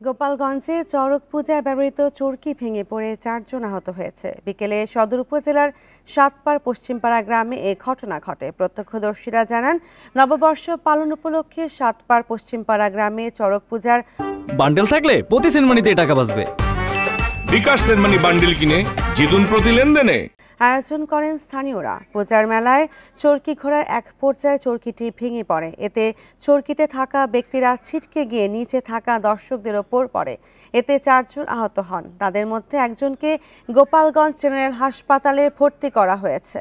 গোপালগঞ্জে চড়ক পূজায় ব্যবহৃত চরকি ভেঙে পড়ে 4 জন আহত হয়েছে। বিকেলে সদর উপজেলার সাতপাড় পশ্চিমপাড়া গ্রামে এ ঘটনা ঘটে। প্রত্যক্ষদর্শীরা জানান, নববর্ষ পালন উপলক্ষে সাতপাড় পশ্চিমপাড়া গ্রামে চড়ক পূজার বান্ডেল থাকলে প্রতি সেনমানিতে টাকা বাঁচবে। বিকাশ সেনমানি বান্ডেল কিনে জিতুন প্রতি লেনদেনে। আয়োজন করেন স্থানীয়রা। পূজার মেলায় চরকি ঘোরার এক পর্যায়ে চরকিটি ভেঙে পড়ে। এতে চরকিতে থাকা ব্যক্তিরা ছিটকে গিয়ে নিচে থাকা দর্শকদের ওপর পড়ে। এতে 4 জন আহত হন। তাদের মধ্যে একজনকে গোপালগঞ্জ জেনারেল হাসপাতালে ভর্তি করা হয়েছে।